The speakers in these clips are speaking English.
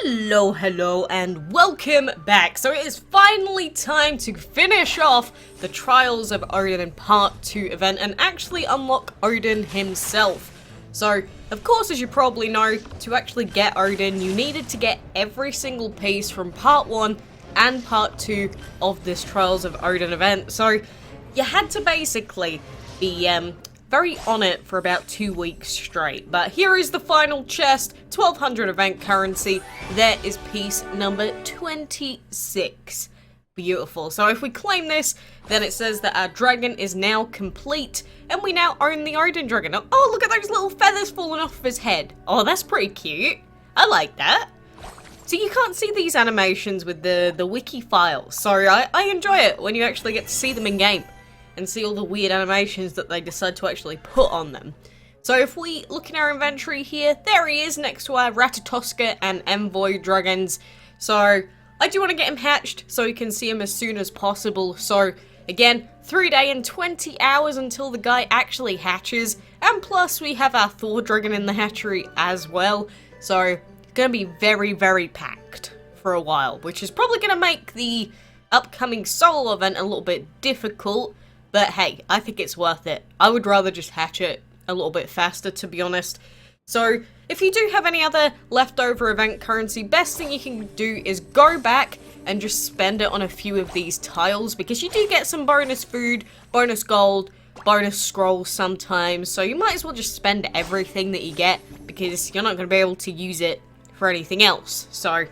Hello, and welcome back. So it is finally time to finish off the Trials of Odin Part 2 event and actually unlock Odin himself. So, of course, as you probably know, to actually get Odin, you needed to get every single piece from Part 1 and Part 2 of this Trials of Odin event. So, you had to basically be, very on it for about 2 weeks straight. But here is the final chest, 1200 event currency. There is piece number 26. Beautiful. So if we claim this, then it says that our dragon is now complete, and we now own the Odin dragon. Oh, look at those little feathers falling off of his head. Oh, that's pretty cute. I like that. So you can't see these animations with the wiki files. So I enjoy it when you actually get to see them in game and see all the weird animations that they decide to actually put on them. So if we look in our inventory here, there he is next to our Ratatoska and Envoy dragons. So I do want to get him hatched so we can see him as soon as possible. So again, 3 days and 20 hours until the guy actually hatches. And plus we have our Thor dragon in the hatchery as well. So it's going to be very, very packed for a while, which is probably going to make the upcoming solo event a little bit difficult. But hey, I think it's worth it. I would rather just hatch it a little bit faster, to be honest. So, if you do have any other leftover event currency, best thing you can do is go back and just spend it on a few of these tiles, because you do get some bonus food, bonus gold, bonus scrolls sometimes, so you might as well just spend everything that you get, because you're not going to be able to use it for anything else. So,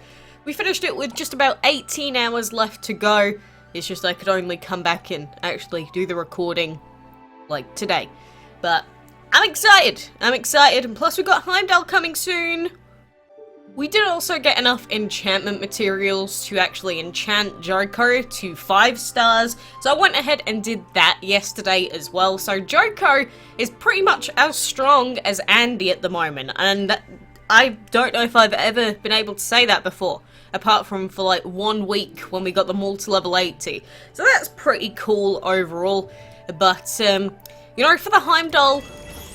we finished it with just about 18 hours left to go. It's just I could only come back and actually do the recording, like, today. But I'm excited, and plus we got Heimdall coming soon. We did also get enough enchantment materials to actually enchant Joko to 5 stars, so I went ahead and did that yesterday as well. So Joko is pretty much as strong as Andy at the moment, and I don't know if I've ever been able to say that before, apart from for like 1 week when we got them all to level 80. So that's pretty cool overall. But, you know, for the Heimdall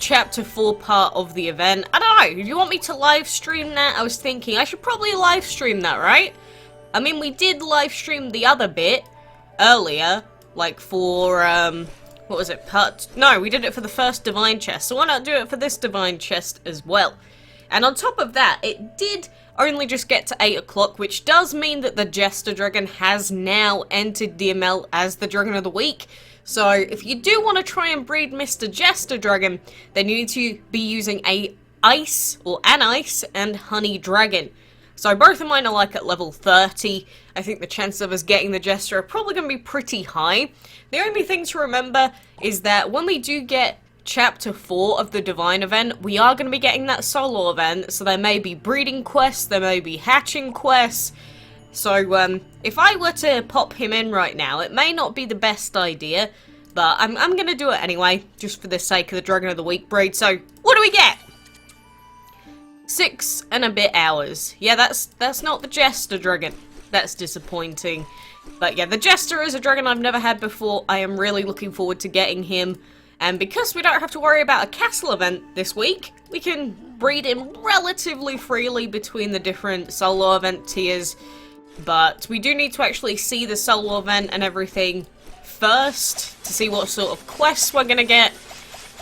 Chapter 4 part of the event, I don't know, do you want me to live stream that? I was thinking I should probably live stream that, right? I mean, we did live stream the other bit earlier, like for, what was it, no, we did it for the first Divine Chest, so why not do it for this Divine Chest as well? And on top of that, it did only just get to 8 o'clock, which does mean that the Jester Dragon has now entered DML as the Dragon of the Week. So if you do want to try and breed Mr. Jester Dragon, then you need to be using an ice and honey dragon. So both of mine are like at level 30. I think the chances of us getting the Jester are probably going to be pretty high. The only thing to remember is that when we do get Chapter 4 of the Divine event, we are going to be getting that solo event, so there may be breeding quests, there may be hatching quests. So, if I were to pop him in right now, it may not be the best idea, but I'm going to do it anyway, just for the sake of the Dragon of the Week breed. So, what do we get? 6 and a bit hours. Yeah, that's not the Jester Dragon. That's disappointing. But yeah, the Jester is a dragon I've never had before. I am really looking forward to getting him. And because we don't have to worry about a castle event this week, we can breed him relatively freely between the different solo event tiers. But we do need to actually see the solo event and everything first to see what sort of quests we're going to get.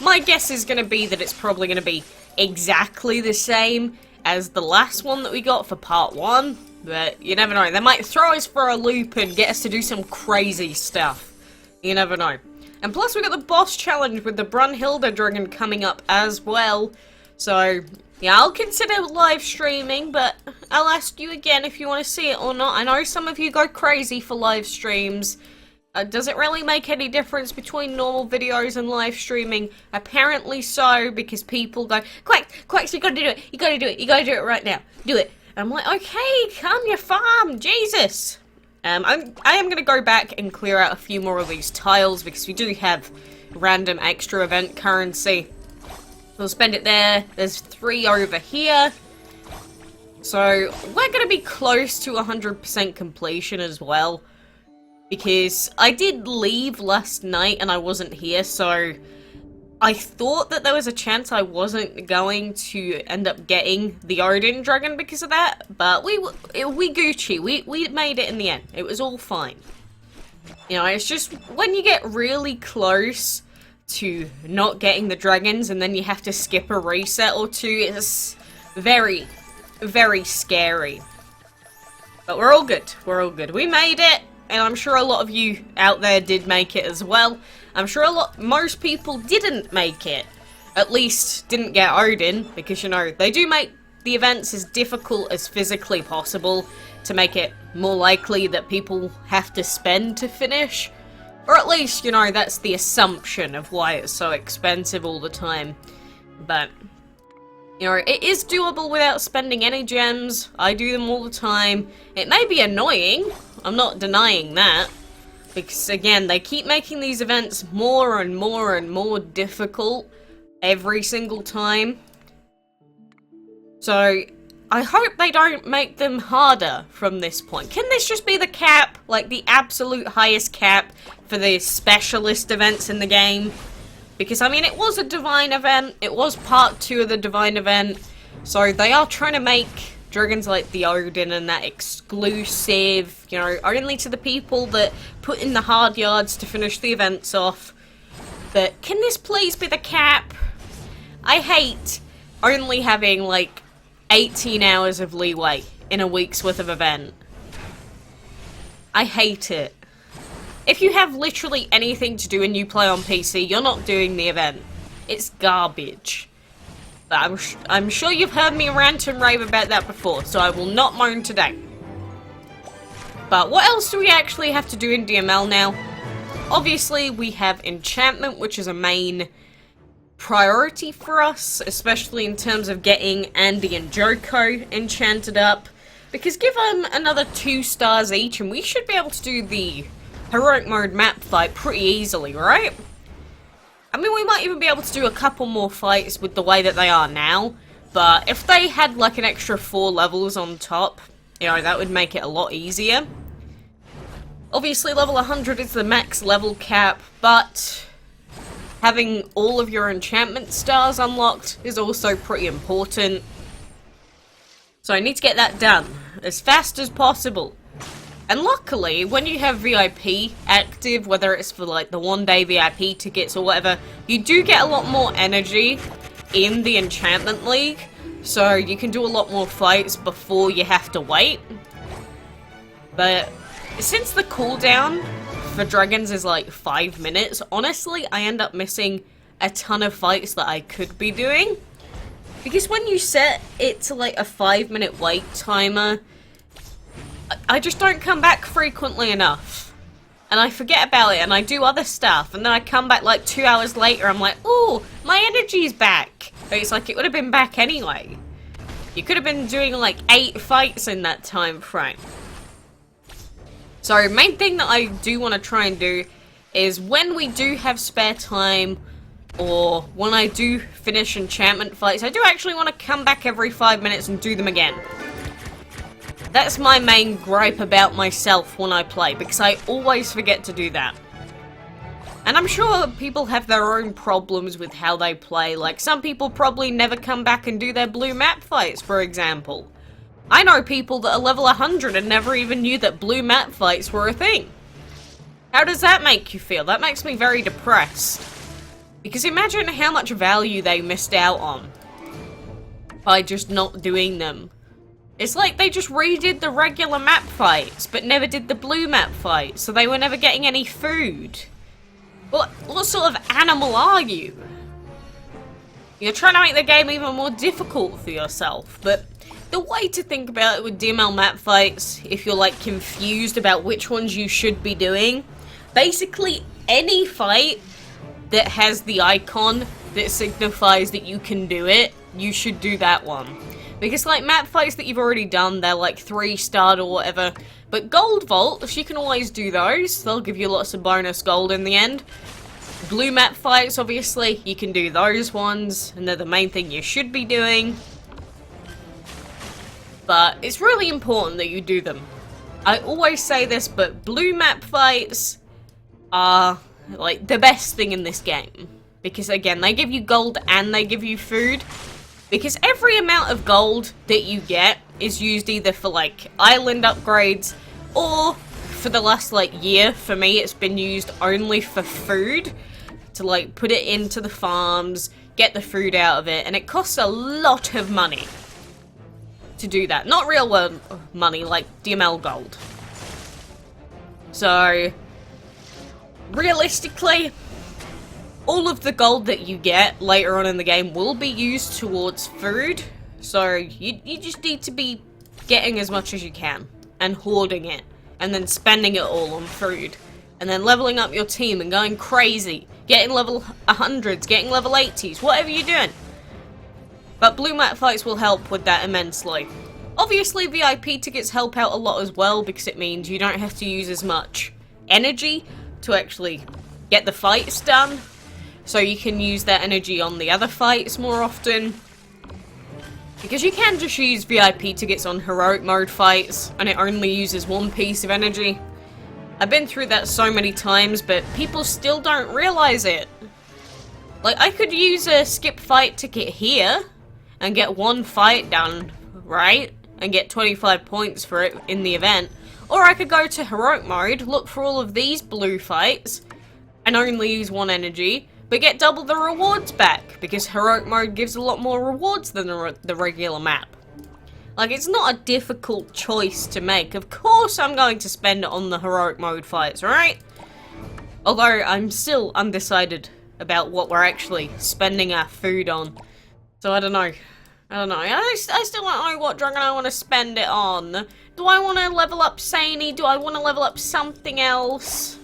My guess is going to be that it's probably going to be exactly the same as the last one that we got for part 1. But you never know. They might throw us for a loop and get us to do some crazy stuff. You never know. And plus we got the boss challenge with the Brunhilde dragon coming up as well. So, yeah, I'll consider live streaming, but I'll ask you again if you want to see it or not. I know some of you go crazy for live streams. Does it really make any difference between normal videos and live streaming? Apparently so, because people go, Quacks, you gotta do it, you gotta do it, you gotta do it right now. Do it. And I'm like, okay, calm your farm, Jesus. I am going to go back and clear out a few more of these tiles, because we do have random extra event currency. We'll spend it there. There's 3 over here. So, we're going to be close to 100% completion as well. Because I did leave last night and I wasn't here, so I thought that there was a chance I wasn't going to end up getting the Odin dragon because of that, but we Gucci. We made it in the end. It was all fine. You know, it's just when you get really close to not getting the dragons and then you have to skip a reset or two, it's very, very scary. But we're all good. We're all good. We made it, and I'm sure a lot of you out there did make it as well. I'm sure most people didn't make it. At least didn't get Odin, because, you know, they do make the events as difficult as physically possible to make it more likely that people have to spend to finish. Or at least, you know, that's the assumption of why it's so expensive all the time. But, you know, it is doable without spending any gems. I do them all the time. It may be annoying. I'm not denying that. Because, again, they keep making these events more and more and more difficult every single time. So, I hope they don't make them harder from this point. Can this just be the cap? Like, the absolute highest cap for the specialist events in the game? Because, I mean, it was a divine event. It was part 2 of the divine event. So, they are trying to make dragons like the Odin and that exclusive, you know, only to the people that put in the hard yards to finish the events off. But can this please be the cap? I hate only having, like, 18 hours of leeway in a week's worth of event. I hate it. If you have literally anything to do and you play on PC, you're not doing the event. It's garbage. But I'm sure you've heard me rant and rave about that before, so I will not moan today. But what else do we actually have to do in DML now? Obviously, we have enchantment, which is a main priority for us, especially in terms of getting Andy and Joko enchanted up. Because give them another 2 stars each, and we should be able to do the heroic mode map fight pretty easily, right? I mean, we might even be able to do a couple more fights with the way that they are now, but if they had like an extra 4 levels on top, you know, that would make it a lot easier. Obviously, level 100 is the max level cap, but having all of your enchantment stars unlocked is also pretty important. So I need to get that done as fast as possible. And luckily, when you have VIP active, whether it's for like the 1-day VIP tickets or whatever, you do get a lot more energy in the Enchantment League. So you can do a lot more fights before you have to wait. But since the cooldown for dragons is like 5 minutes, honestly, I end up missing a ton of fights that I could be doing. Because when you set it to like a 5-minute wait timer, I just don't come back frequently enough. And I forget about it and I do other stuff. And then I come back like 2 hours later, I'm like, ooh, my energy's back. But it's like, it would have been back anyway. You could have been doing like 8 fights in that time frame. So, main thing that I do want to try and do is when we do have spare time, or when I do finish enchantment fights, I do actually want to come back every 5 minutes and do them again. That's my main gripe about myself when I play, because I always forget to do that. And I'm sure people have their own problems with how they play, like some people probably never come back and do their blue map fights, for example. I know people that are level 100 and never even knew that blue map fights were a thing. How does that make you feel? That makes me very depressed. Because imagine how much value they missed out on by just not doing them. It's like they just redid the regular map fights, but never did the blue map fights, so they were never getting any food. What sort of animal are you? You're trying to make the game even more difficult for yourself, but the way to think about it with DML map fights, if you're like confused about which ones you should be doing, basically any fight that has the icon that signifies that you can do it, you should do that one. Because, like, map fights that you've already done, they're, like, 3-starred or whatever. But gold vaults, you can always do those. They'll give you lots of bonus gold in the end. Blue map fights, obviously, you can do those ones. And they're the main thing you should be doing. But it's really important that you do them. I always say this, but blue map fights are, like, the best thing in this game. Because again, they give you gold and they give you food. Because every amount of gold that you get is used either for like island upgrades or for the last like year, for me, it's been used only for food. To like put it into the farms, get the food out of it, and it costs a lot of money to do that. Not real world money, like DML gold. So, realistically, all of the gold that you get later on in the game will be used towards food. So, you just need to be getting as much as you can and hoarding it, and then spending it all on food, and then leveling up your team and going crazy, getting level 100s, getting level 80s, whatever you're doing. But blue mat fights will help with that immensely. Obviously, VIP tickets help out a lot as well, because it means you don't have to use as much energy to actually get the fights done. So you can use that energy on the other fights more often. Because you can just use VIP tickets on heroic mode fights, and it only uses one piece of energy. I've been through that so many times, but people still don't realize it. Like, I could use a skip fight ticket here, and get one fight done, right? And get 25 points for it in the event. Or I could go to heroic mode, look for all of these blue fights, and only use one energy, but get double the rewards back, because heroic mode gives a lot more rewards than the regular map. Like, it's not a difficult choice to make. Of course I'm going to spend it on the heroic mode fights, right? Although, I'm still undecided about what we're actually spending our food on. So, I don't know. I still don't know what dragon I want to spend it on. Do I want to level up Saney? Do I want to level up something else?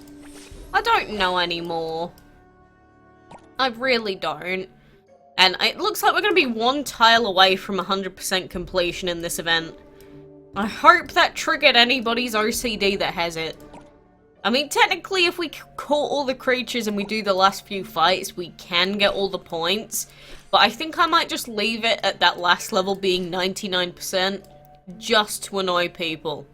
I don't know anymore. I really don't. And it looks like we're going to be one tile away from 100% completion in this event. I hope that triggered anybody's OCD that has it. I mean, technically, if we caught all the creatures and we do the last few fights, we can get all the points. But I think I might just leave it at that last level being 99%, just to annoy people.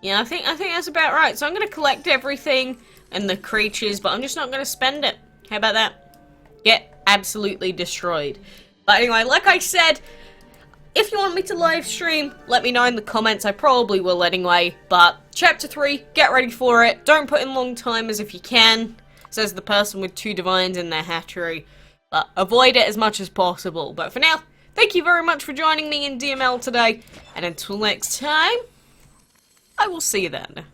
Yeah, I think that's about right. So I'm going to collect everything and the creatures, but I'm just not going to spend it. How about that? Get absolutely destroyed. But anyway, like I said, if you want me to live stream, let me know in the comments. I probably will anyway. But Chapter 3, get ready for it. Don't put in long timers if you can, says the person with 2 divines in their hatchery. But avoid it as much as possible. But for now, thank you very much for joining me in DML today. And until next time, I will see you then.